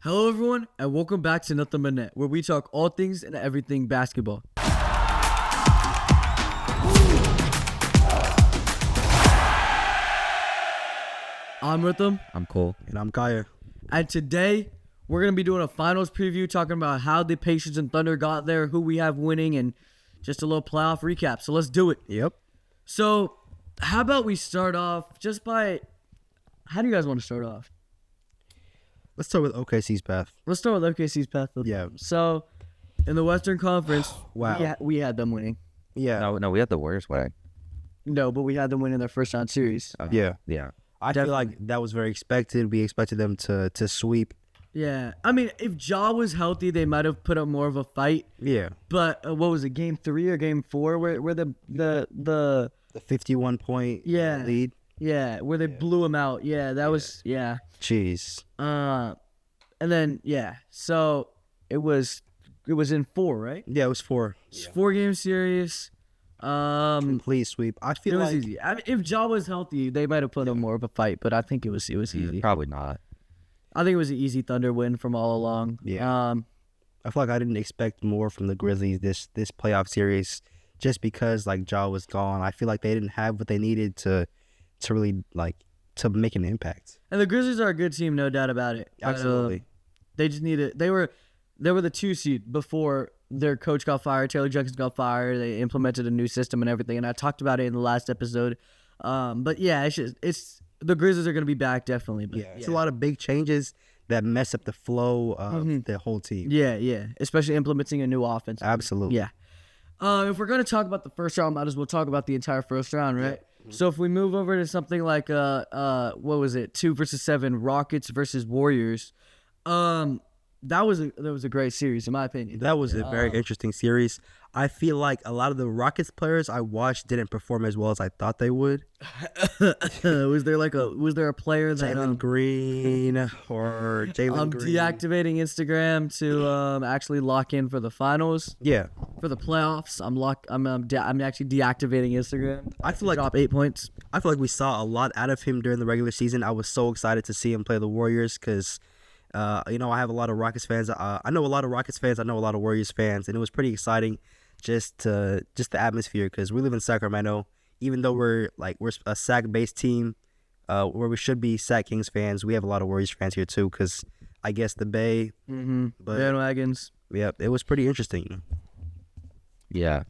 Hello, everyone, and welcome back to Nothing But Net, where we talk all things and everything basketball. I'm Rhythm. I'm Cole. And I'm Kaya. And today, we're going to be doing a finals preview, talking about how the Pacers and Thunder got there, who we have winning, and just a little playoff recap. So let's do it. Yep. So, how about we start off just by... How do you guys want to start off? Let's start with OKC's path. Let's start with OKC's path. Yeah. So, in the Western Conference, Wow. we had them winning. Yeah. No, we had the Warriors winning. No, but we had them winning their first round series. Yeah. Yeah. I feel like that was very expected. We expected them to sweep. Yeah. I mean, if Ja was healthy, they might have put up more of a fight. Yeah. But what was it, game 3 or game 4 where the The 51-point lead. Yeah, where they blew him out. Yeah, that was, yeah. Jeez. And then, yeah, so it was in 4, right? Yeah, it was 4. It's 4-game series. Complete sweep. I It feel was like easy. I mean, if Ja was healthy, they might have put up more of a fight, but I think it was easy. Probably not. I think it was an easy Thunder win from all along. Yeah. I feel like I didn't expect more from the Grizzlies this playoff series just because like Ja was gone. I feel like they didn't have what they needed to really to make an impact. And the Grizzlies are a good team, no doubt about it. Absolutely. They just needed. They were the 2 seed before their coach got fired. Taylor Jenkins got fired. They implemented a new system and everything. And I talked about it in the last episode. But yeah, it's the Grizzlies are going to be back definitely. But It's a lot of big changes that mess up the flow of the whole team. Yeah, especially implementing a new offense. Absolutely. Yeah. If we're going to talk about the first round, might as well talk about the entire first round, right? Yeah. So if we move over to something like what was it, 2 versus 7, Rockets versus Warriors, that was a great series in my opinion. That was a very interesting series. I feel like a lot of the Rockets players I watched didn't perform as well as I thought they would. was there a player that Jalen Green or Jalen Green? Deactivating Instagram to actually lock in for the finals? Yeah. For the playoffs, I'm actually deactivating Instagram. I feel like Drop 8 points. I feel like we saw a lot out of him during the regular season. I was so excited to see him play the Warriors because, I have a lot of Rockets fans. I know a lot of Rockets fans. I know a lot of Warriors fans, and it was pretty exciting just the atmosphere because we live in Sacramento. Even though we're a Sac-based team, where we should be Sac Kings fans, we have a lot of Warriors fans here too because I guess the Bay. But Bandwagons. yeah, it was pretty interesting. Yeah.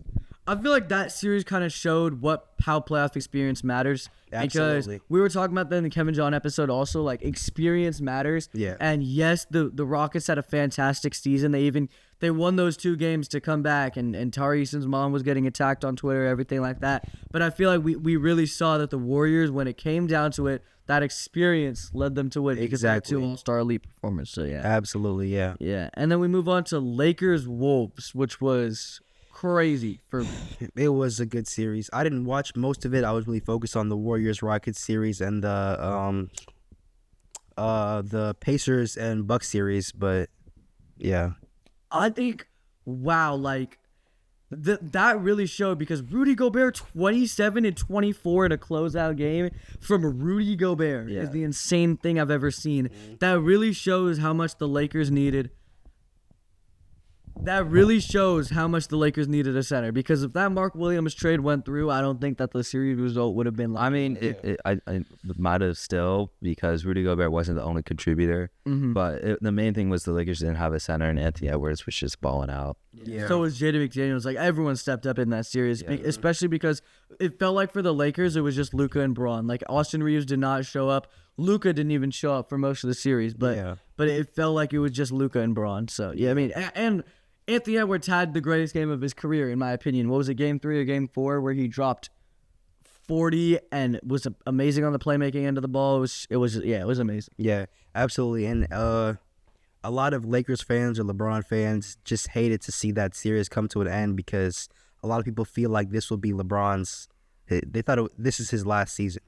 I feel like that series kind of showed how playoff experience matters. Absolutely. Because we were talking about that in the Kevin John episode also, like experience matters. Yeah. And yes, the Rockets had a fantastic season. They won those 2 games to come back, and Tyrese's mom was getting attacked on Twitter, everything like that. But I feel like we really saw that the Warriors, when it came down to it, that experience led them to win. Exactly. Because of 2 All-Star elite performers. So yeah. Absolutely, yeah. Yeah. And then we move on to Lakers Wolves, which was crazy for me. It was a good series. I didn't watch most of it. I was really focused on the Warriors Rockets series and the Pacers and Bucks series, but yeah. I think, wow, that really showed because Rudy Gobert 27 and 24 in a closeout game from Rudy Gobert is the insane thing I've ever seen. That really shows how much the Lakers needed. That really shows how much the Lakers needed a center because if that Mark Williams trade went through, I don't think that the series result would have been like. I mean, I might have still because Rudy Gobert wasn't the only contributor, but the main thing was the Lakers didn't have a center, and Anthony Edwards was just balling out. Yeah. So was Jaden McDaniels. Like everyone stepped up in that series, especially because it felt like for the Lakers it was just Luka and Braun. Like Austin Reeves did not show up. Luka didn't even show up for most of the series, but it felt like it was just Luka and Braun. So yeah, I mean, and Anthony Edwards had the greatest game of his career, in my opinion. What was it, game 3 or game 4, where he dropped 40 and was amazing on the playmaking end of the ball? It was amazing. Yeah, absolutely. And a lot of Lakers fans or LeBron fans just hated to see that series come to an end because a lot of people feel like this will be LeBron's. They thought this is his last season.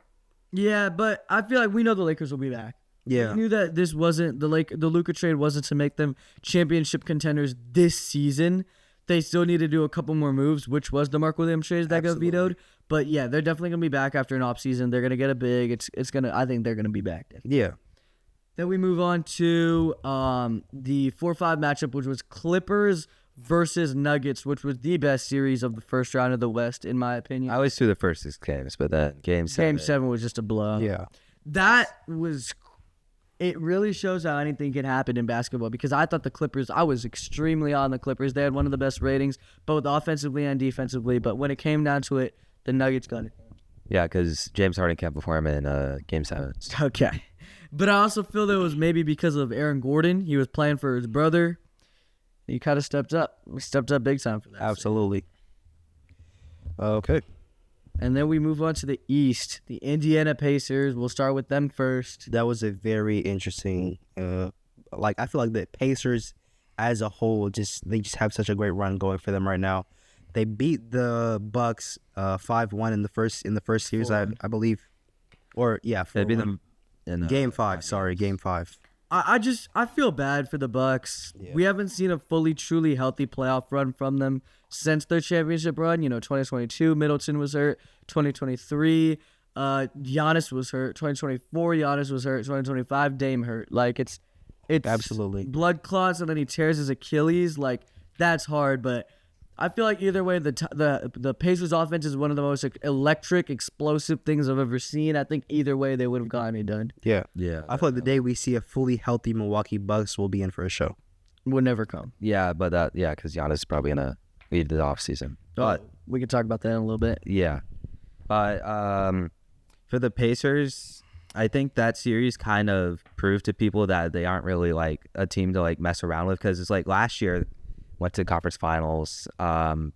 Yeah, but I feel like we know the Lakers will be back. Yeah. We knew that this wasn't the Luka trade wasn't to make them championship contenders this season. They still need to do a couple more moves, which was the Mark Williams trade that got vetoed. But yeah, they're definitely gonna be back after an off season. They're gonna get a big. I think they're gonna be back. Yeah. Then we move on to the 4-5 matchup, which was Clippers versus Nuggets, which was the best series of the first round of the West, in my opinion. I always threw the first 6 games, but then Game 7. Game 7 was just a blowout. Yeah. That was... It really shows how anything can happen in basketball, because I thought the Clippers, I was extremely on the Clippers. They had one of the best ratings, both offensively and defensively. But when it came down to it, the Nuggets got it. Yeah, because James Harden can't perform in Game 7. Okay. But I also feel that it was maybe because of Aaron Gordon. He was playing for his brother. He kind of stepped up. He stepped up big time for that. Absolutely. Okay. And then we move on to the East. The Indiana Pacers. We'll start with them first. That was a very interesting. I feel like the Pacers, as a whole, they just have such a great run going for them right now. They beat the Bucks 5-1 in the first series, I believe, or yeah, They beat them in Game 5. Sorry, Game 5. I feel bad for the Bucks. Yeah. We haven't seen a fully, truly healthy playoff run from them since their championship run. 2022, Middleton was hurt. 2023, Giannis was hurt. 2024, Giannis was hurt. 2025, Dame hurt. Like it's Absolutely. blood clots, and then he tears his Achilles. Like that's hard, but I feel like either way, the Pacers offense is one of the most electric, explosive things I've ever seen. I think either way they would have gotten it done. Yeah. Yeah. I feel like the day we see a fully healthy Milwaukee Bucks will be in for a show. Would never come. Yeah, but because Giannis is probably going to lead the offseason. But We can talk about that in a little bit. yeah. But for the Pacers, I think that series kind of proved to people that they aren't really like a team to like mess around with, because it's like last year went to conference finals.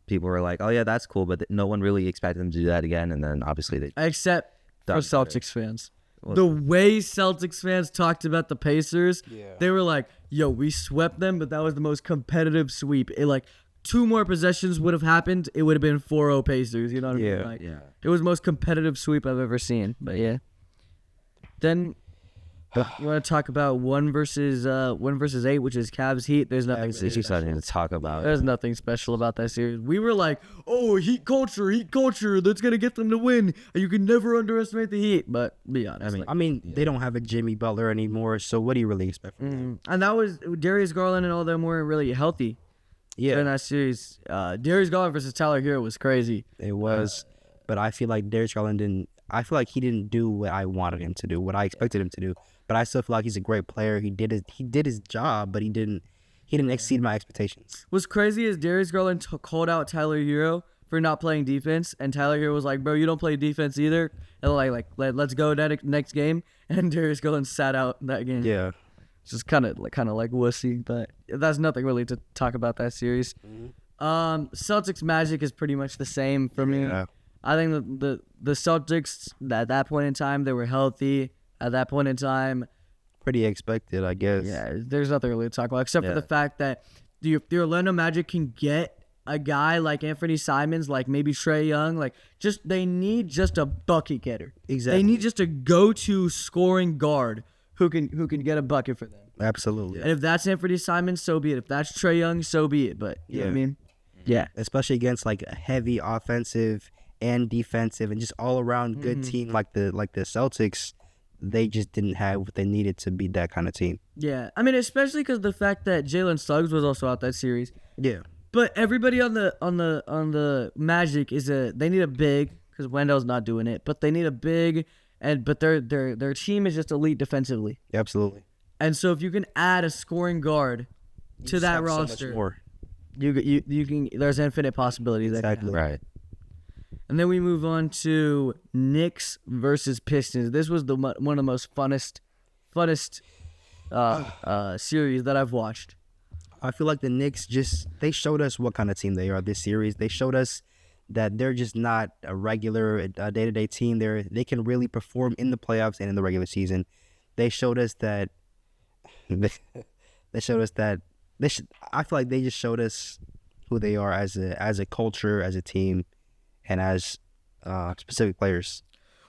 People were like, oh yeah, that's cool, but no one really expected them to do that again, and then obviously they Except for Done. Celtics fans. The way Celtics fans talked about the Pacers, they were like, yo, we swept them, but that was the most competitive sweep. It like 2 more possessions would have happened, it would have been 4-0 Pacers. You know what I mean? Like, yeah. it was the most competitive sweep I've ever seen. But yeah. Then you want to talk about 1 versus 8, which is Cavs Heat. There's nothing It's just something to talk about. There's nothing special about that series. We were like, oh, Heat culture, that's going to get them to win. You can never underestimate the Heat. But be honest. I mean, they don't have a Jimmy Butler anymore, so what do you really expect from them? And that was Darius Garland and all them weren't really healthy in that series. Darius Garland versus Tyler Hero was crazy. It was, but I feel like Darius Garland didn't. I feel like he didn't do what I wanted him to do, what I expected him to do. But I still feel like he's a great player. He did his job, but he didn't exceed my expectations. What's crazy is Darius Garland called out Tyler Hero for not playing defense, and Tyler Hero was like, "Bro, you don't play defense either." And let's go next game. And Darius Garland sat out that game. Yeah, It's just kind of like wussy, but that's nothing really to talk about that series. Celtics Magic is pretty much the same for me. Yeah. I think the Celtics at that point in time, they were healthy. At that point in time, pretty expected, I guess. yeah, there's nothing really to talk about except for the fact that the Orlando Magic can get a guy like Anthony Simons, like maybe Trae Young, they need just a bucket getter. Exactly. They need just a go-to scoring guard who can get a bucket for them. Absolutely. And if that's Anthony Simons, so be it. If that's Trae Young, so be it. But you know what I mean? Yeah. Especially against like a heavy offensive and defensive and just all around good team like the Celtics. They just didn't have what they needed to be that kind of team. Yeah. I mean, especially because the fact that Jalen Suggs was also out that series. Yeah. But everybody on the Magic they need a big, because Wendell's not doing it, but they need a big, but their team is just elite defensively. Absolutely. And so if you can add a scoring guard to that roster, So much more. you can there's infinite possibilities. Exactly. Right. And then we move on to Knicks versus Pistons. This was one of the most funnest series that I've watched. I feel like the Knicks they showed us what kind of team they are this series. They showed us that they're just not a regular day-to-day team. They can really perform in the playoffs and in the regular season. They showed us that I feel like they just showed us who they are as a culture, as a team, and as specific players.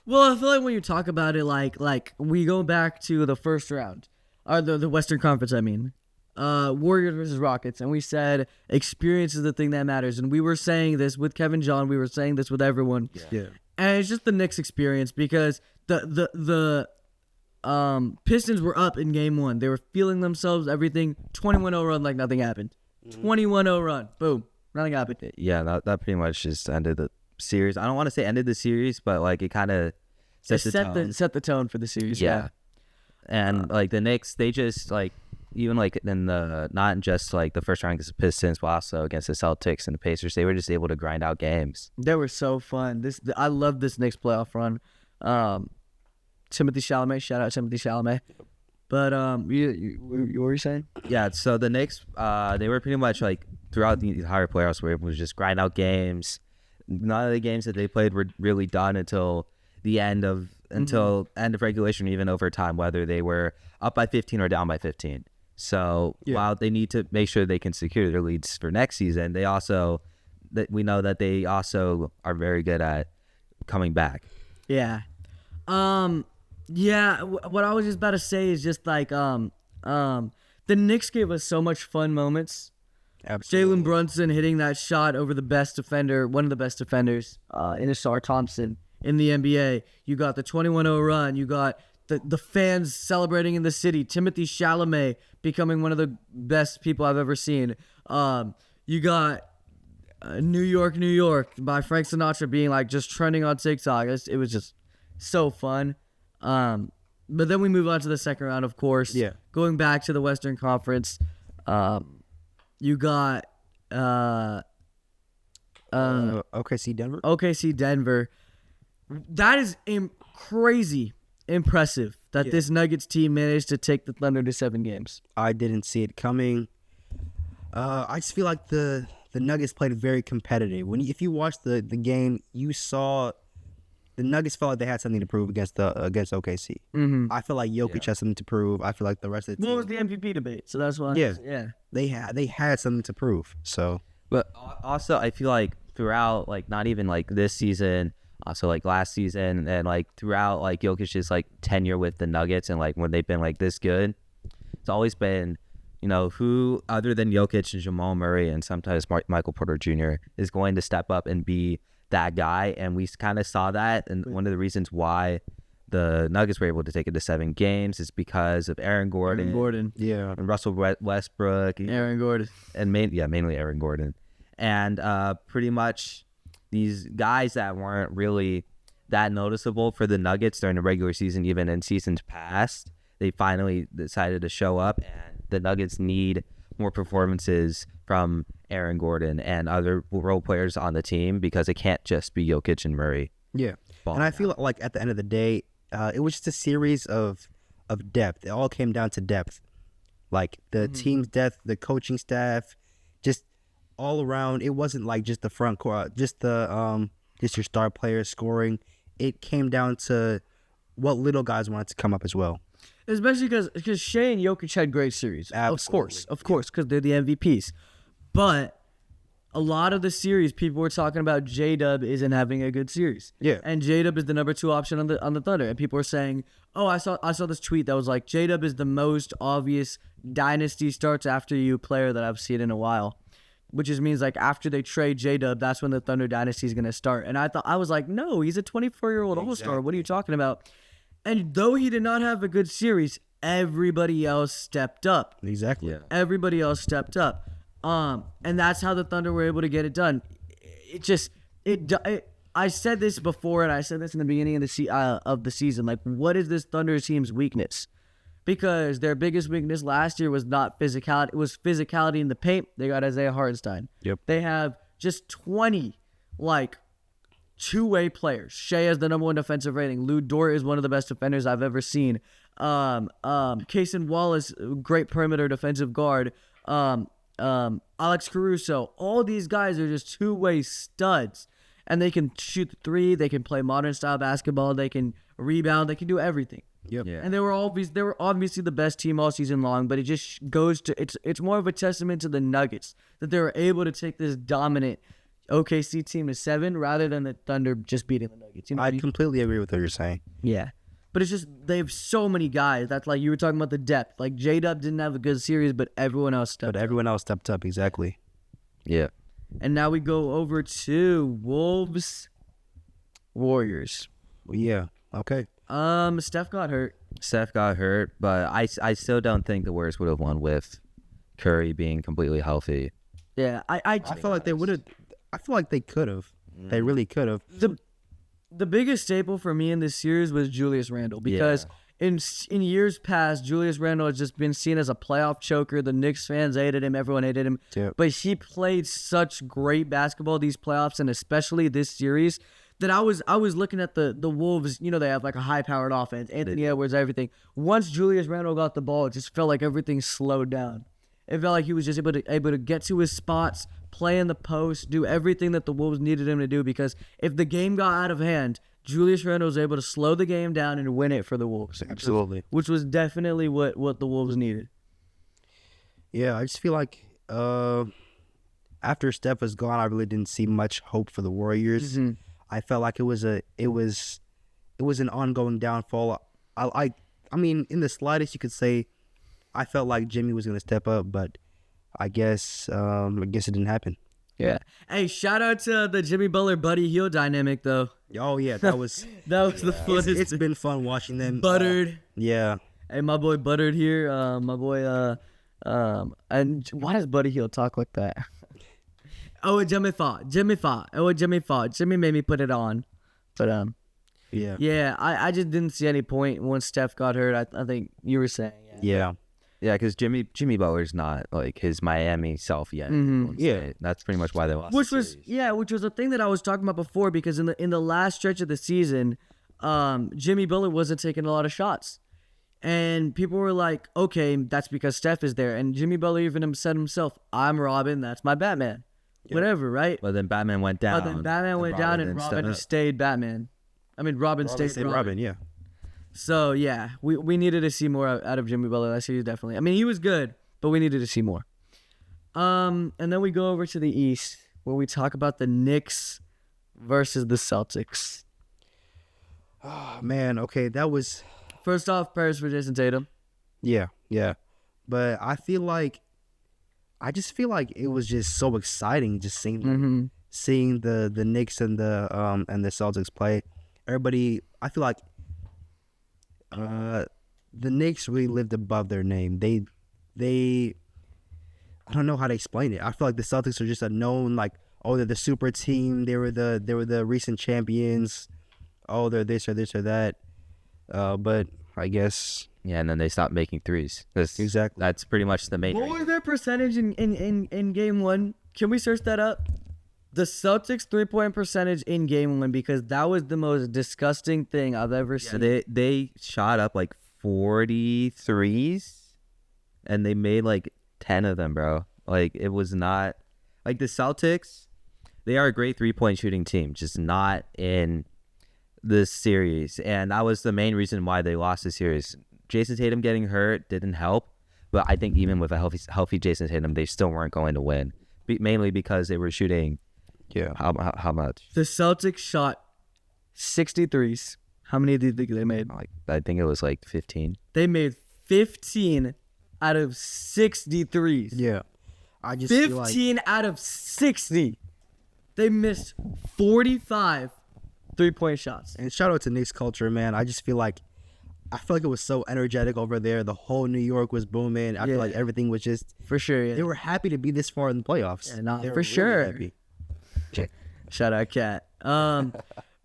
Well, I feel like when you talk about it, like we go back to the first round, or the Western Conference, I mean, Warriors versus Rockets, and we said experience is the thing that matters, and we were saying this with Kevin John, we were saying this with everyone, Yeah. and it's just the Knicks experience, because the Pistons were up in game 1. They were feeling themselves, everything. 21-0 run like nothing happened. 21-0 run. Boom. Nothing happened. Yeah, that pretty much just ended the series. I don't want to say ended the series, but like it kind of set the tone for the series. Yeah. And like the Knicks, they just like even like in the not just like the first round against the Pistons, but also against the Celtics and the Pacers, they were just able to grind out games. They were so fun. I love this Knicks playoff run. Timothy Chalamet, shout out Timothy Chalamet. But what were you saying? Yeah, so the Knicks, they were pretty much like throughout the entire playoffs were able to just grind out games. None of the games that they played were really done until the end of regulation or even overtime, whether they were up by 15 or down by 15. So while they need to make sure they can secure their leads for next season, we know that they also are very good at coming back. Yeah. Yeah, what I was just about to say is just like the Knicks gave us so much fun moments. Absolutely. Jalen Brunson hitting that shot over the best defender, one of the best defenders, Inasar Thompson in the NBA. You got the 21-0 run. You got the fans celebrating in the city. Timothy Chalamet becoming one of the best people I've ever seen. You got New York, New York by Frank Sinatra being like just trending on TikTok. It was just so fun. But then we move on to the second round, of course. Yeah. Going back to the Western Conference, you got OKC Denver. OKC Denver. That is crazy impressive that this Nuggets team managed to take the Thunder to 7 games. I didn't see it coming. I just feel like the Nuggets played very competitive. If you watched the game, you saw the Nuggets felt like they had something to prove against OKC. Mm-hmm. I feel like Jokic has something to prove. I feel like the rest of the team. What was the MVP debate? So that's why. Yeah. They had something to prove. So, but also I feel like throughout like not even like this season, also like last season, and like throughout like Jokic's like tenure with the Nuggets, and like when they've been like this good, it's always been, who other than Jokic and Jamal Murray and sometimes Michael Porter Jr. is going to step up and be that guy. And we kind of saw that, and one of the reasons why the Nuggets were able to take it to 7 games is because of Aaron Gordon, yeah, and Russell Westbrook, Aaron Gordon, and mainly Aaron Gordon, and pretty much these guys that weren't really that noticeable for the Nuggets during the regular season, even in seasons past, they finally decided to show up, and the Nuggets need more performances from Aaron Gordon and other role players on the team, because it can't just be Jokic and Murray. Yeah, and I feel like at the end of the day, it was just a series of depth. It all came down to depth, like the team's depth, the coaching staff, just all around. It wasn't like just the front court, just your star players scoring. It came down to what little guys wanted to come up as well. Especially because Shai and Jokic had great series. Absolutely. Of course, because they're the MVPs. But a lot of the series, people were talking about J-Dub isn't having a good series. Yeah. And J-Dub is the number 2 option on the Thunder. And people were saying, I saw this tweet that was like, J-Dub is the most obvious dynasty starts after you player that I've seen in a while. Which just means like after they trade J-Dub, that's when the Thunder dynasty is going to start. And I was like, no, he's a 24-year-old all-star. What are you talking about? And though he did not have a good series, everybody else stepped up. Exactly. Yeah. Everybody else stepped up. And that's how the Thunder were able to get it done. I said this before, and I said this in the beginning of the season. Like, what is this Thunder team's weakness? Because their biggest weakness last year was not physicality. It was physicality in the paint. They got Isaiah Hartenstein. Yep. They have just 20, two-way players. Shai has the number 1 defensive rating. Lou Dort is one of the best defenders I've ever seen. Cason Wallace, great perimeter defensive guard. Alex Caruso. All these guys are just two-way studs. And they can shoot the 3. They can play modern-style basketball. They can rebound. They can do everything. Yep. Yeah. And they were obviously the best team all season long, but it just goes to it's more of a testament to the Nuggets that they were able to take this dominant OKC team to 7 rather than the Thunder just beating the Nuggets. You know I completely agree with what you're saying. Yeah. But it's just they have so many guys. That's like you were talking about the depth. Like J-Dub didn't have a good series, but everyone else stepped up. Exactly. Yeah. And now we go over to Wolves Warriors. Yeah. Okay. Steph got hurt. Steph got hurt, but I still don't think the Warriors would have won with Curry being completely healthy. Yeah, I feel like they would have. I feel like they could have. They really could have. The biggest staple for me in this series was Julius Randle because in years past, Julius Randle has just been seen as a playoff choker. The Knicks fans hated him. Everyone hated him. Yep. But he played such great basketball these playoffs and especially this series that I was looking at the Wolves. You know, they have like a high-powered offense. Anthony Edwards, everything. Once Julius Randle got the ball, it just felt like everything slowed down. It felt like he was just able to get to his spots, play in the post, do everything that the Wolves needed him to do. Because if the game got out of hand, Julius Randle was able to slow the game down and win it for the Wolves. Absolutely. Which was definitely what the Wolves needed. Yeah, I just feel like after Steph was gone, I really didn't see much hope for the Warriors. Mm-hmm. I felt like it was an ongoing downfall. I mean, in the slightest, you could say I felt like Jimmy was going to step up, but I guess it didn't happen. Yeah. Hey, shout out to the Jimmy Butler Buddy Hield dynamic though. Oh yeah, that was the funnest. It's been fun watching them. Buttered. Yeah. Hey, my boy Buttered here. My boy and why does Buddy Hield talk like that? Jimmy fought. Jimmy made me put it on. But yeah, I just didn't see any point once Steph got hurt. I think you were saying. Yeah. Yeah, because Jimmy Butler's not like his Miami self yet. Yeah, that's pretty much why they lost. Which was a thing that I was talking about before because in the last stretch of the season, Jimmy Butler wasn't taking a lot of shots, and people were like, okay, that's because Steph is there, and Jimmy Butler even said himself, "I'm Robin, that's my Batman." Whatever, right? But then Batman went down. And Robin stayed Batman. I mean, Robin stayed Robin. Yeah. So, yeah, we needed to see more out of Jimmy Butler that series, definitely. I mean, he was good, but we needed to see more. And then we go over to the East, where we talk about the Knicks versus the Celtics. Oh, man, okay, that was... First off, prayers for Jason Tatum. Yeah. But I just feel like it was just so exciting just seeing the Knicks and the Celtics play. Everybody, I feel like the Knicks really lived above their name. They I don't know how to explain it. I feel like the Celtics are just a known like, oh, they're the super team. They were the recent champions. Oh, they're this or that. But I guess and then they stopped making threes. Exactly. That's pretty much the main. What was their percentage in game one? Can we search that up? The Celtics 3-point percentage in game one, because that was the most disgusting thing I've ever seen. They shot up like 43s, and they made like 10 of them, bro. Like it was not like the Celtics. They are a great 3-point shooting team, just not in this series, and that was the main reason why they lost the series. Jason Tatum getting hurt didn't help, but I think even with a healthy Jason Tatum, they still weren't going to win, mainly because they were shooting. Yeah. How much? The Celtics shot 63s. How many do you think they made? Like I think it was like 15. They made 15 out of 63s. Yeah. I just 15 out of 60. They missed 45 3-point shots. And shout out to Knicks culture, man. I feel like it was so energetic over there. The whole New York was booming. I feel like everything was just for sure. Yeah. They were happy to be this far in the playoffs. Yeah, for sure. Happy. Shout out, Cat.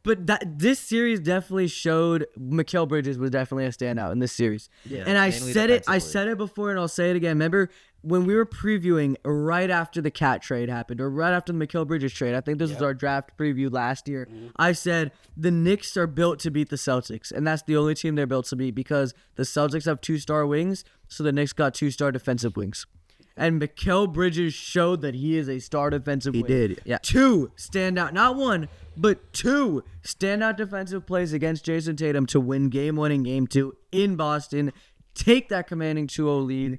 But this series definitely showed Mikal Bridges was definitely a standout in this series. Yeah, and I said it before, and I'll say it again. Remember when we were previewing right after the Cat trade happened, or right after the Mikal Bridges trade? I think this was our draft preview last year. I said the Knicks are built to beat the Celtics, and that's the only team they're built to beat because the Celtics have 2-star wings, so the Knicks got 2-star defensive wings. And Mikal Bridges showed that he is a star defensive wing. He did. Yeah. 2 standout, not 1, but 2 standout defensive plays against Jason Tatum to win game 1 and game 2 in Boston, take that commanding 2-0 lead.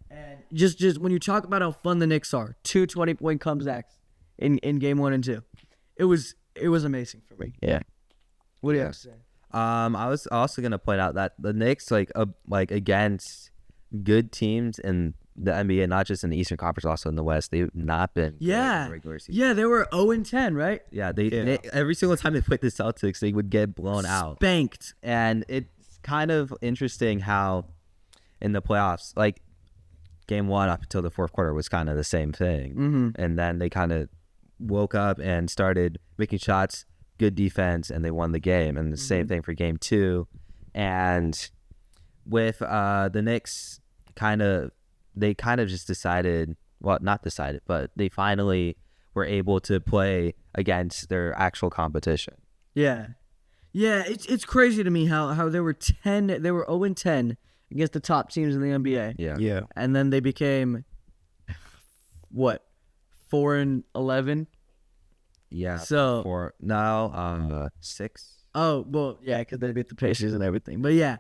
And just when you talk about how fun the Knicks are, 2 20-point comebacks in game 1 and 2. It was amazing for me. Yeah. What do you have to say? I was also gonna point out that the Knicks like against good teams in the NBA, not just in the Eastern Conference, also in the West, they've not been great in the regular season. Yeah, they were 0-10, right? Yeah, they every single time they played the Celtics, they would get blown out. Spanked. And it's kind of interesting how in the playoffs, like game 1 up until the fourth quarter was kind of the same thing. And then they kind of woke up and started making shots, good defense, and they won the game. And the same thing for game 2. And with the Knicks, they kind of just decided, well, not decided, but they finally were able to play against their actual competition. Yeah. Yeah, it's crazy to me how they were 0-10 against the top teams in the NBA. Yeah. And then they became what? 4-11? Yeah. So 6. Oh, well, yeah, because they beat the Pacers and everything. But yeah,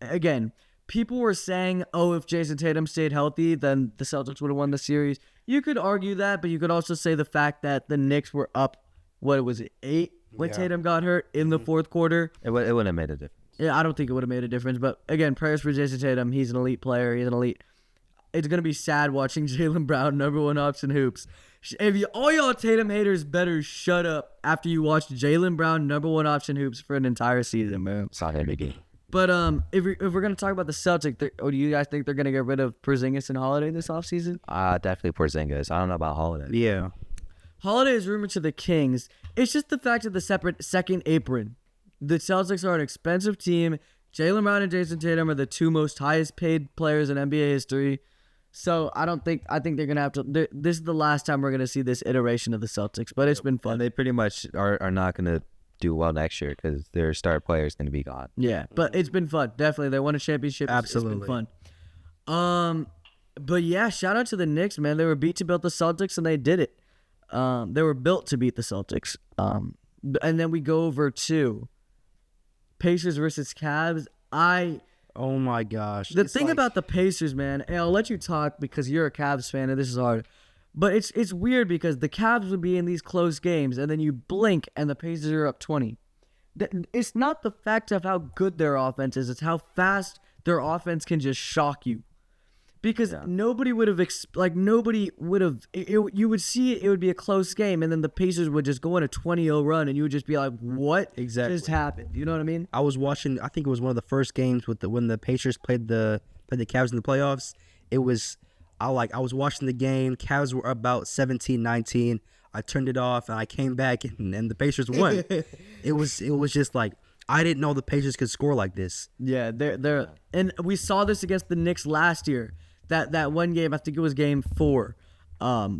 again, people were saying, oh, if Jason Tatum stayed healthy, then the Celtics would have won the series. You could argue that, but you could also say the fact that the Knicks were up, what was it, 8 when Tatum got hurt in the fourth quarter. It wouldn't have made a difference. Yeah, I don't think it would have made a difference. But again, prayers for Jason Tatum. He's an elite player. He's an elite. It's going to be sad watching Jaylen Brown, number 1 option hoops. All y'all Tatum haters better shut up after you watch Jaylen Brown, number 1 option hoops for an entire season, man. It's not going to be. But if we're going to talk about the Celtics, do you guys think they're going to get rid of Porzingis and Holiday this offseason? Definitely Porzingis. I don't know about Holiday. Yeah. Holiday is rumored to the Kings. It's just the fact of the separate second apron. The Celtics are an expensive team. Jaylen Brown and Jason Tatum are the 2 most highest paid players in NBA history. So I think they're going to have to. This is the last time we're going to see this iteration of the Celtics, but it's been fun. And they pretty much are not going to do well next year because their star player is going to be gone. Yeah, but it's been fun. Definitely. They won a championship. Absolutely. It's been fun. But yeah, shout out to the Knicks, man. They were beat to beat the Celtics, and they did it. They were built to beat the Celtics. And then we go over to Pacers versus Cavs. Oh my gosh. The thing about the Pacers, man, and I'll let you talk because you're a Cavs fan and this is hard. But it's weird because the Cavs would be in these close games and then you blink and the Pacers are up 20. It's not the fact of how good their offense is, it's how fast their offense can just shock you. Because nobody would have, you would see it would be a close game, and then the Pacers would just go on a 20-0 run, and you would just be like, what just happened? You know what I mean? I was watching, I think it was one of the first games when the Pacers played the Cavs in the playoffs. I was watching the game. Cavs were about 17-19. I turned it off, and I came back, and the Pacers won. It was just like, I didn't know the Pacers could score like this. Yeah, they're and we saw this against the Knicks last year. That one game, I think it was game 4,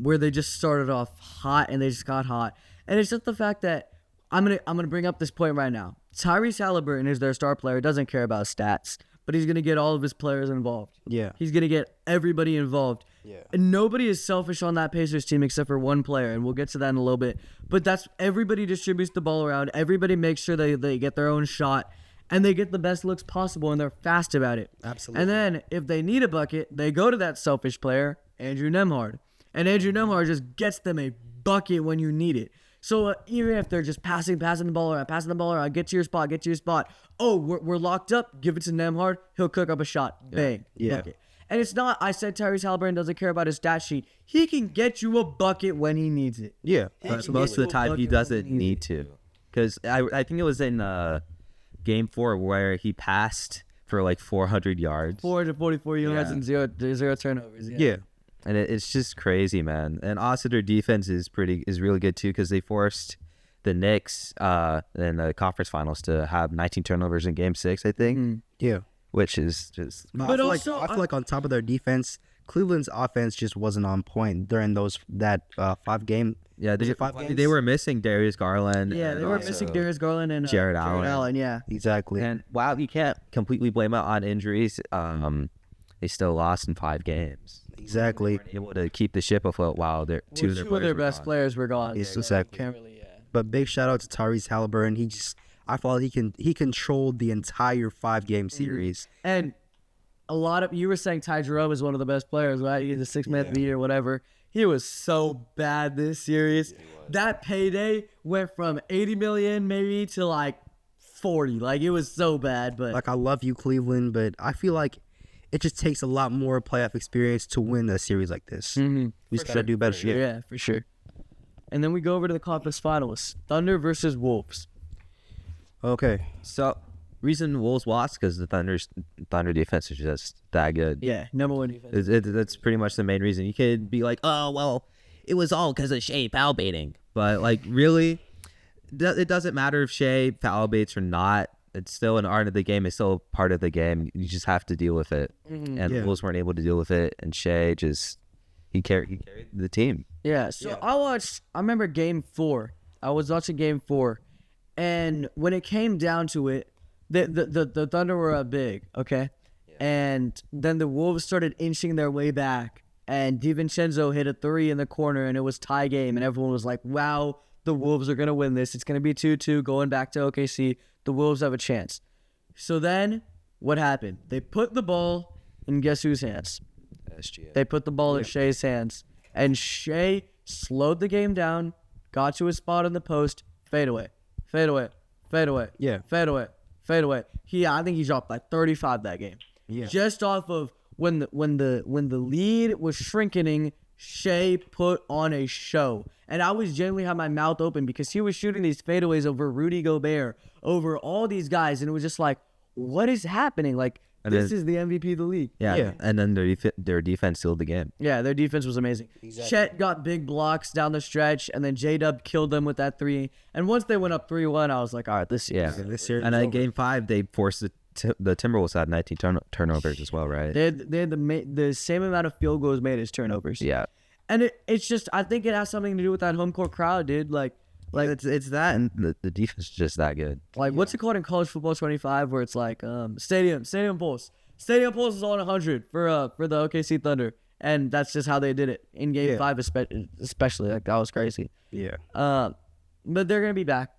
where they just started off hot and they just got hot. And it's just the fact that I'm gonna bring up this point right now. Tyrese Haliburton is their star player, doesn't care about stats, but he's gonna get all of his players involved. Yeah. He's gonna get everybody involved. Yeah. And nobody is selfish on that Pacers team except for one player, and we'll get to that in a little bit. But that's everybody distributes the ball around. Everybody makes sure they get their own shot. And they get the best looks possible, and they're fast about it. Absolutely. And then, if they need a bucket, they go to that selfish player, Andrew Nembhard. And Andrew Nembhard just gets them a bucket when you need it. So, even if they're just passing the ball around, get to your spot. Oh, we're locked up, give it to Nembhard, he'll cook up a shot. Bang. Yeah. Bucket. And it's not, I said Tyrese Haliburton doesn't care about his stat sheet. He can get you a bucket when he needs it. Yeah. But most of the time, he doesn't need to. Because I think it was in... Game 4 where he passed for like 400 yards. 444 yards and zero turnovers. Yeah. And it's just crazy, man. And also their defense is really good too because they forced the Knicks in the conference finals to have 19 turnovers in Game 6, I think. Yeah. Which is just... I feel like on top of their defense, Cleveland's offense just wasn't on point during that 5-game. Yeah, they were missing Darius Garland. Yeah, they were missing Darius Garland and Jared Allen. Yeah, exactly. And while you can't completely blame it on injuries, they still lost in 5 games. Exactly. They weren't able to keep the ship afloat while two of their best players were gone. Yes, exactly. Can't really, But big shout out to Tyrese Haliburton. I thought he controlled the entire 5-game series. And you were saying Ty Jerome is one of the best players, right? He's a 6th man of the year, whatever. He was so bad this series. That payday went from 80 million maybe to like 40. Like, it was so bad. But like, I love you, Cleveland, but I feel like it just takes a lot more playoff experience to win a series like this. Mm-hmm. We just gotta do better. Yeah, for sure. And then we go over to the conference finals: Thunder versus Wolves. Okay. So, reason Wolves lost because the Thunder defense is just that good. Yeah, number one defense. That's pretty much the main reason. You could be like, oh, well, it was all because of Shai foul baiting. But, like, really, it doesn't matter if Shai foul baits or not. It's still an art of the game. It's still part of the game. You just have to deal with it. And the Wolves weren't able to deal with it. And Shai just, he carried the team. Yeah, so I remember game 4. I was watching game 4. And when it came down to it, the Thunder were up big, okay? Yeah. And then the Wolves started inching their way back. And DiVincenzo hit a 3 in the corner, and it was tie game. And everyone was like, wow, the Wolves are going to win this. It's going to be 2-2 going back to OKC. The Wolves have a chance. So then, what happened? They put the ball in guess whose hands? SGA. They put the ball in Shai's hands. And Shai slowed the game down, got to his spot in the post, fade away. Fade away. Fade away. Yeah. Fade away. Fade away. I think he dropped like 35 that game. Yeah. Just off of when the lead was shrinking, Shai put on a show. And I was genuinely had my mouth open because he was shooting these fadeaways over Rudy Gobert, over all these guys, and it was just like, what is happening? Like, this is the MVP of the league. Yeah. And then their defense sealed the game. Yeah, their defense was amazing. Exactly. Chet got big blocks down the stretch, and then J-Dub killed them with that 3. And once they went up 3-1, I was like, all right, this series. And then game 5, they forced the Timberwolves had 19 turnovers as well, right? They had the same amount of field goals made as turnovers. Yeah. And it's just, I think it has something to do with that home court crowd, dude. Like it's that, and the defense is just that good. Like, what's it called in college football 25, where it's like stadium pulse. Stadium pulse is on 100 for the OKC Thunder, and that's just how they did it in game 5, especially. Like, that was crazy. Yeah. But they're gonna be back.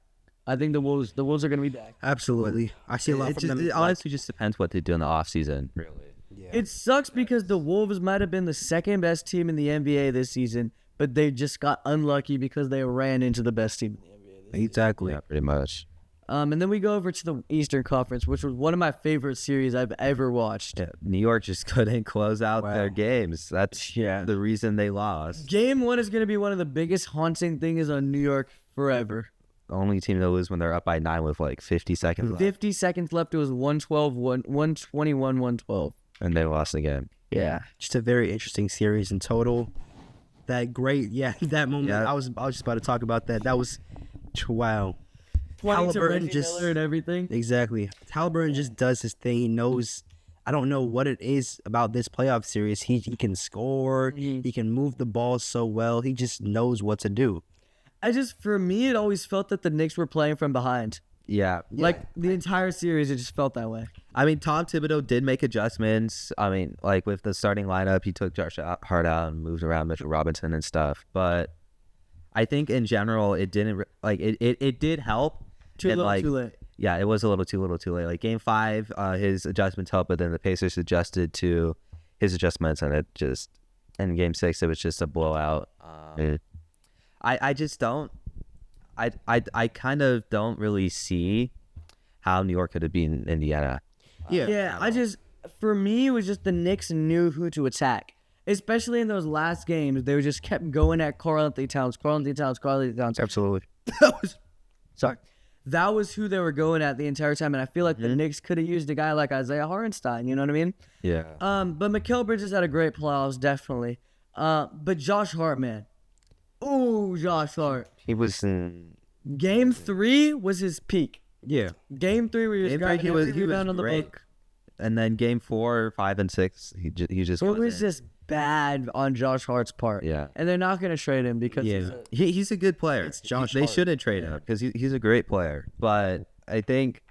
I think the Wolves are gonna be back. Absolutely. I see a lot from them. It honestly just depends what they do in the offseason, really. Yeah. It sucks because the Wolves might have been the second best team in the NBA this season, but they just got unlucky because they ran into the best team in the NBA this season. Exactly. Yeah, pretty much. And then we go over to the Eastern Conference, which was one of my favorite series I've ever watched. Yeah, New York just couldn't close out their games. That's the reason they lost. Game 1 is going to be one of the biggest haunting things on New York forever. The only team to lose when they're up by 9 with like 50 seconds left. 50 seconds left. It was 121-112. And they lost the game. Yeah. Just a very interesting series in total. That moment. Yeah. I was just about to talk about that. That was, wow. Haliburton just and everything. Exactly. Haliburton just does his thing. He knows. I don't know what it is about this playoff series. He can score. He can move the ball so well. He just knows what to do. For me, it always felt that the Knicks were playing from behind. Yeah. Like, the entire series, it just felt that way. I mean, Tom Thibodeau did make adjustments. I mean, like with the starting lineup, he took Josh Hart out and moved around Mitchell Robinson and stuff. But I think in general, it didn't it did help. Too late. Yeah, it was a little too late. Like game 5, his adjustments helped, but then the Pacers adjusted to his adjustments, and in game 6, it was just a blowout. I just don't. I kind of don't really see how New York could have been Indiana. For me, it was just the Knicks knew who to attack. Especially in those last games, they just kept going at Karl-Anthony Towns. Absolutely. That was who they were going at the entire time, and I feel like the Knicks could have used a guy like Isaiah Hartenstein, you know what I mean? Yeah. But Mikal Bridges had a great playoffs, definitely. But Josh Hart, man. Ooh, Josh Hart. He was in Game 3 was his peak. Yeah. Game 3 where he was on the book. And then game 4, 5, and 6, he just it was just bad on Josh Hart's part. Yeah. And they're not going to trade him because he's a good player. It's Josh They Hart. shouldn't trade him because he's a great player. But I think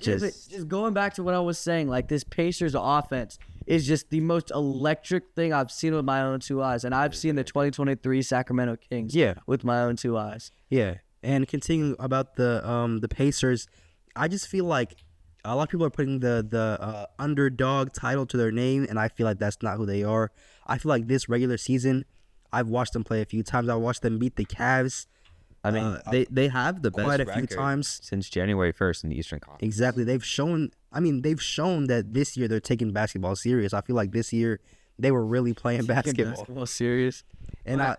just going back to what I was saying, like, this Pacers offense is just the most electric thing I've seen with my own 2 eyes. And I've seen the 2023 Sacramento Kings with my own 2 eyes. Yeah. And continuing about the Pacers, I just feel like a lot of people are putting the underdog title to their name, and I feel like that's not who they are. I feel like this regular season, I've watched them play a few times. I watched them beat the Cavs. I mean, they have the best quite a few record times since January 1st in the Eastern Conference. Exactly. They've shown that this year they're taking basketball serious. I feel like this year they were really playing basketball serious. And I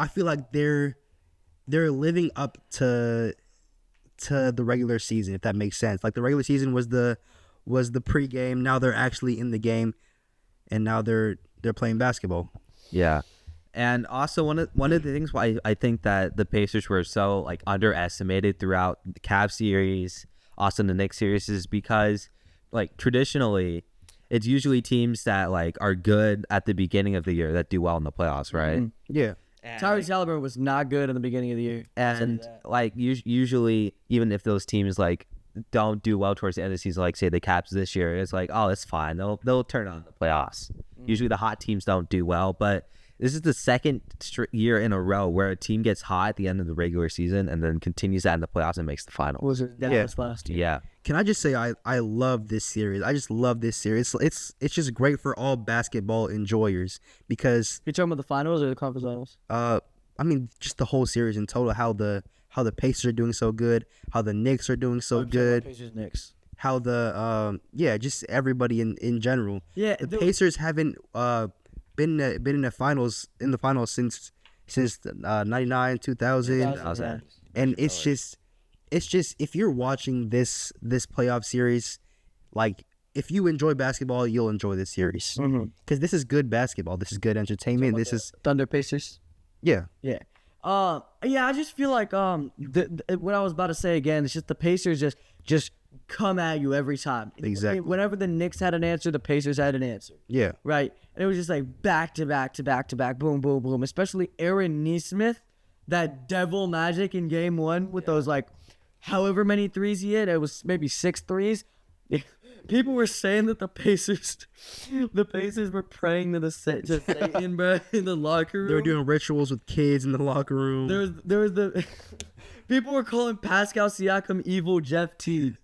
feel like they're living up to to the regular season, if that makes sense. Like the regular season was the pregame. Now they're actually in the game, and now they're playing basketball. Yeah. And also one of the things why I think that the Pacers were so like underestimated throughout the Cavs series, also the Knicks series, is because like traditionally it's usually teams that like are good at the beginning of the year that do well in the playoffs, right? Mm-hmm. Yeah. Tyrese Haliburton was not good in the beginning of the year. And like usually even if those teams like don't do well towards the end of the season, like say the Caps this year, it's like, oh, it's fine. They'll turn on the playoffs. Usually the hot teams don't do well, but this is the second year in a row where a team gets hot at the end of the regular season and then continues that in the playoffs and makes the finals. Was it Dallas last year? Yeah. Can I just say I love this series. I just love this series. It's just great for all basketball enjoyers because You're talking about the finals or the conference finals? I mean just the whole series in total. How the Pacers are doing so good. How the Knicks are doing so good. Pacers, Knicks. How the just everybody in general. Yeah, the Pacers haven't been in the finals since 99, 2000. And it's just if you're watching this playoff series, like if you enjoy basketball, you'll enjoy this series because this is good basketball. This is good entertainment. This is Thunder Pacers. Yeah. I just feel like what I was about to say again, it's just the Pacers just come at you every time. Exactly. Whenever the Knicks had an answer, the Pacers had an answer. Yeah. Right? And it was just like back to back to back to back, boom, boom, boom. Especially Aaron Nesmith, that devil magic in game one with those like however many threes he hit. It was maybe 6 threes. People were saying that the Pacers were praying to Satan, bro, in the locker room. They were doing rituals with kids in the locker room. There was the people were calling Pascal Siakam evil Jeff Teague,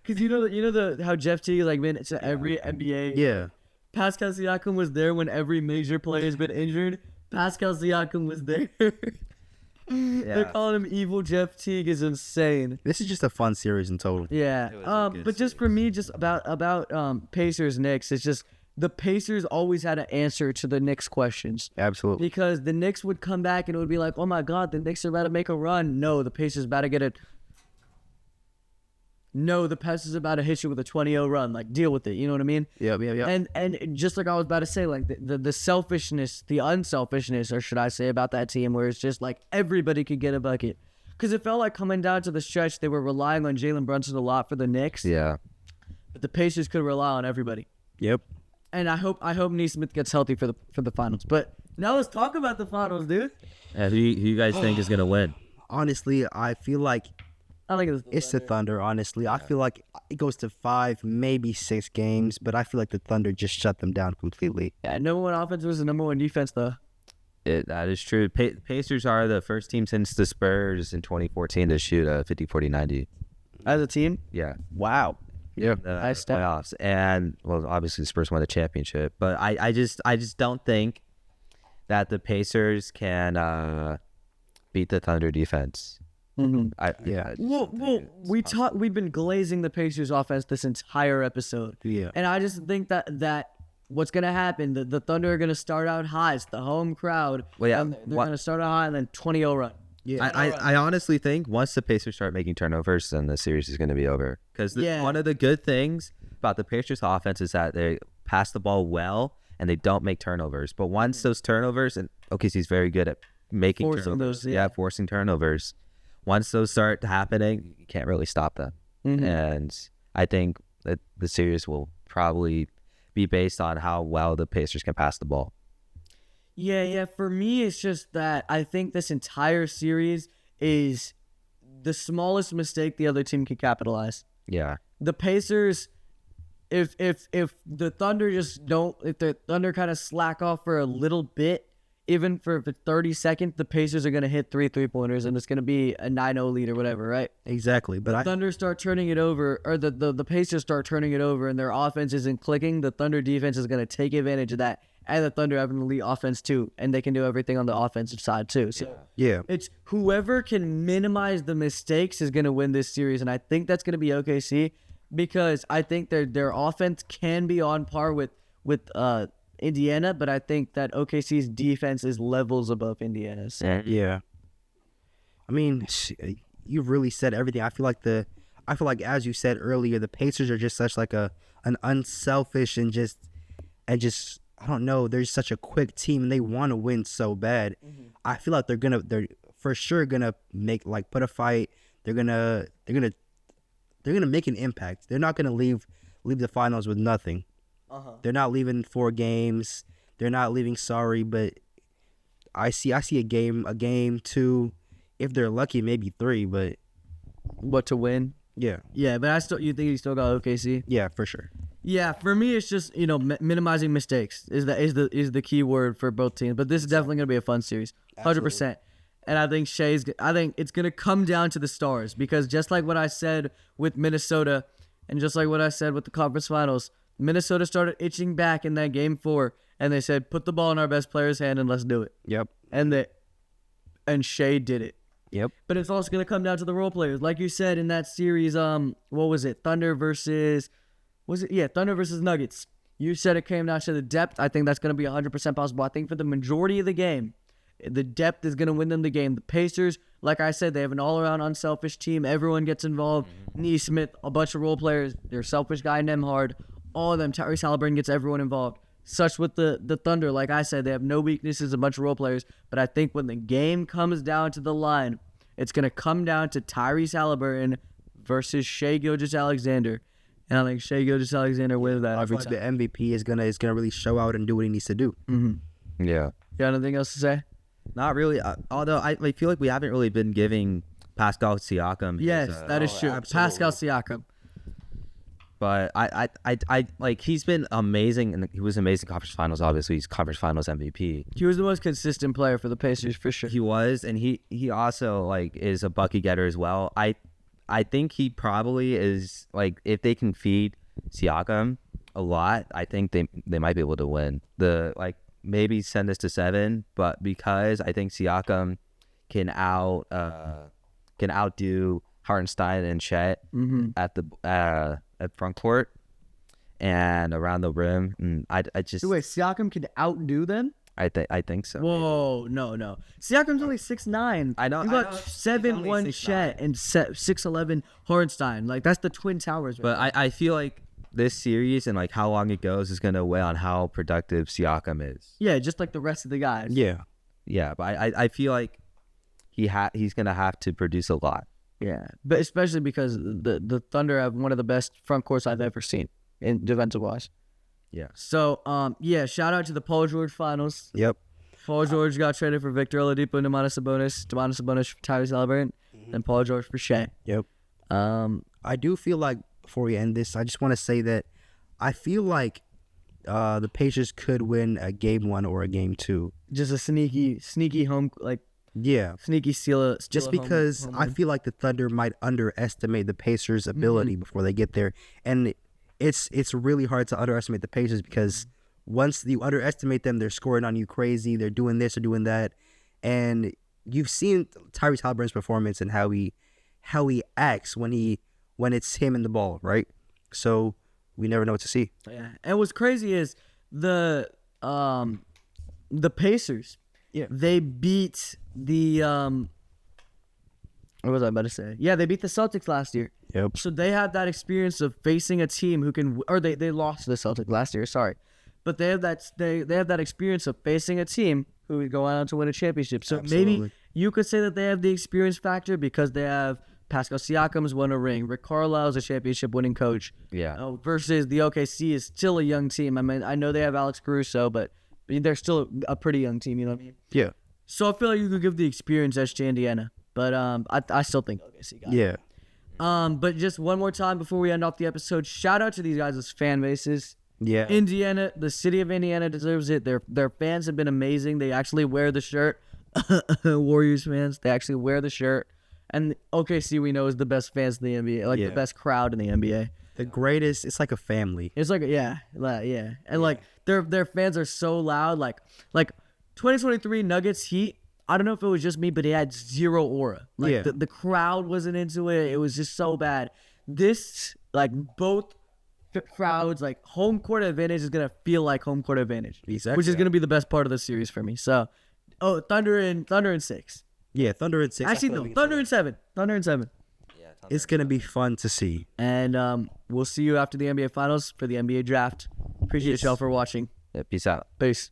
because you know how Jeff Teague like been to every NBA. Yeah. Pascal Siakam was there when every major player has been injured. Pascal Siakam was there. They're calling him evil Jeff Teague is insane. This is just a fun series in total. Yeah. But just for me, just about Pacers Knicks, it's just the Pacers always had an answer to the Knicks questions. Absolutely. Because the Knicks would come back and it would be like, oh my God, the Knicks are about to make a run. No, the Pacers about to get it. No, the Pacers about to hit you with a 20-0 run. Like, deal with it. You know what I mean? Yeah. And just like I was about to say, like the selfishness, the unselfishness, or should I say, about that team, where it's just like everybody could get a bucket. Because it felt like coming down to the stretch, they were relying on Jalen Brunson a lot for the Knicks. Yeah. But the Pacers could rely on everybody. Yep. And I hope Nesmith gets healthy for the finals. But now let's talk about the finals, dude. Yeah, who you guys think is gonna win? Honestly, I feel like I think it's the Thunder. Honestly, I feel like it goes to 5, maybe 6 games, but I feel like the Thunder just shut them down completely. Yeah, number one offense was the number one defense, though. That is true. Pacers are the first team since the Spurs in 2014 to shoot a 50-40-90. As a team? Yeah. Wow. Yeah. Nice playoffs. And well, obviously the Spurs won the championship, but I just don't think that the Pacers can beat the Thunder defense. We've been glazing the Pacers offense this entire episode. Yeah. And I just think that what's gonna happen, the Thunder are gonna start out high. It's the home crowd. Well, yeah. And they're gonna start out high and then 20-0 run. Yeah. I honestly think once the Pacers start making turnovers, then the series is going to be over. Because one of the good things about the Pacers offense is that they pass the ball well and they don't make turnovers. But once those turnovers, and OKC's very good at making Forcing turnovers. those, yeah. Forcing turnovers. Once those start happening, you can't really stop them. Mm-hmm. And I think that the series will probably be based on how well the Pacers can pass the ball. Yeah. For me, it's just that I think this entire series is the smallest mistake the other team can capitalize. Yeah. The Pacers, if the Thunder if the Thunder kind of slack off for a little bit, even for 30 seconds, the Pacers are going to hit 3 3-pointers and it's going to be a 9-0 lead or whatever, right? Exactly. But Thunder start turning it over, or the Pacers start turning it over and their offense isn't clicking, the Thunder defense is going to take advantage of that. And the Thunder have an elite offense too, and they can do everything on the offensive side too. So yeah, it's whoever can minimize the mistakes is going to win this series, and I think that's going to be OKC because I think their offense can be on par with Indiana, but I think that OKC's defense is levels above Indiana's. Yeah. I mean, you've really said everything. I feel like as you said earlier, the Pacers are just such like an unselfish and just I don't know, they're such a quick team and they want to win so bad. I feel like they're for sure gonna make like put a fight. They're gonna make an impact. They're not gonna leave the finals with nothing. They're not leaving 4 games. They're not leaving sorry, but I see a game 2, if they're lucky, maybe 3, but What to win? yeah. Yeah, but you think he still got OKC? Yeah, for sure. Yeah, for me, it's just minimizing mistakes is the key word for both teams. But this is definitely gonna be a fun series, 100%. And I think I think it's gonna come down to the stars because just like what I said with Minnesota, and just like what I said with the conference finals, Minnesota started itching back in that game 4, and they said, "Put the ball in our best player's hand and let's do it." Yep. And Shai did it. Yep. But it's also gonna come down to the role players, like you said in that series. What was it? Thunder versus Nuggets. You said it came down to the depth. I think that's going to be 100% possible. I think for the majority of the game, the depth is going to win them the game. The Pacers, like I said, they have an all-around unselfish team. Everyone gets involved. Neesmith, a bunch of role players. They're a selfish guy, Nemhard. All of them. Tyrese Haliburton gets everyone involved. Such with the Thunder, like I said, they have no weaknesses, a bunch of role players. But I think when the game comes down to the line, it's going to come down to Tyrese Haliburton versus Shai Gilgeous-Alexander. And I think Shai Gilgeous-Alexander wins that every time. The MVP is gonna really show out and do what he needs to do. Yeah. You got anything else to say? Not really. Although I feel like we haven't really been giving Pascal Siakam. Yes, that is true. absolutely. Pascal Siakam. But I like he's been amazing, and he was amazing conference finals. Obviously, he's conference finals MVP. He was the most consistent player for the Pacers for sure. He was, and he also like is a bucket getter as well. I think he probably is like if they can feed Siakam a lot, I think they might be able to win. Maybe send this to 7, but because I think Siakam can outdo Hartenstein and Chet at front court and around the rim. And I just Wait, Siakam can outdo them? I think so. Whoa, no. Siakam's only 6'9". I know. You got He's only 7'1" 6'9". Chet and 6'11" Hartenstein. Like that's the Twin Towers. Right But I feel like this series and like how long it goes is gonna weigh on how productive Siakam is. yeah, just like the rest of the guys. Yeah, but I feel like he's gonna have to produce a lot. Yeah, but especially because the Thunder have one of the best front courts I've ever seen in defensive wise. Yeah. So shout out to the Paul George finals. Yep. Paul George got traded for Victor Oladipo and Domantas Sabonis for Tyrese Haliburton, and Paul George for Shai. Yep. I do feel like before we end this, I just want to say that I feel like the Pacers could win a game 1 or a game 2. Just a sneaky home sneaky steal. Just because I feel like the Thunder might underestimate the Pacers' ability before they get there, and it's really hard to underestimate the Pacers because once you underestimate them, they're scoring on you crazy. They're doing this or doing that, and you've seen Tyrese Haliburton's performance and how he acts when it's him and the ball, right? So we never know what to see. Yeah, and what's crazy is the Pacers. Yeah, they beat the what was I about to say? Yeah, they beat the Celtics last year. Yep. So they have that experience of facing a team who can, or they lost to the Celtics last year. Sorry, but they have that experience of facing a team who would go on to win a championship. So maybe you could say that they have the experience factor because they have Pascal Siakam's won a ring. Rick Carlisle's a championship-winning coach. Yeah. Versus the OKC is still a young team. I mean, I know they have Alex Caruso, but they're still a pretty young team. You know what I mean? Yeah. So I feel like you could give the experience edge to Indiana, but I still think OKC got it. Yeah. But just one more time before we end off the episode, shout out to these guys' fan bases. Yeah. Indiana, the city of Indiana deserves it. Their fans have been amazing. They actually wear the shirt. Warriors fans, they actually wear the shirt. And OKC we know is the best fans in the NBA, like the best crowd in the NBA. The greatest. It's like a family. It's like and like their fans are so loud. Like 2023 Nuggets Heat. I don't know if it was just me, but it had zero aura. Like the crowd wasn't into it. It was just so bad. This both crowds, home court advantage is gonna feel like home court advantage, Exactly. which is gonna be the best part of the series for me. So, Thunder and 6. Yeah, Thunder and 6. Actually, no, Thunder and 7. Thunder in 7. It's going to be fun to see. And we'll see you after the NBA Finals for the NBA Draft. Appreciate y'all for watching. Yeah, peace out. Peace.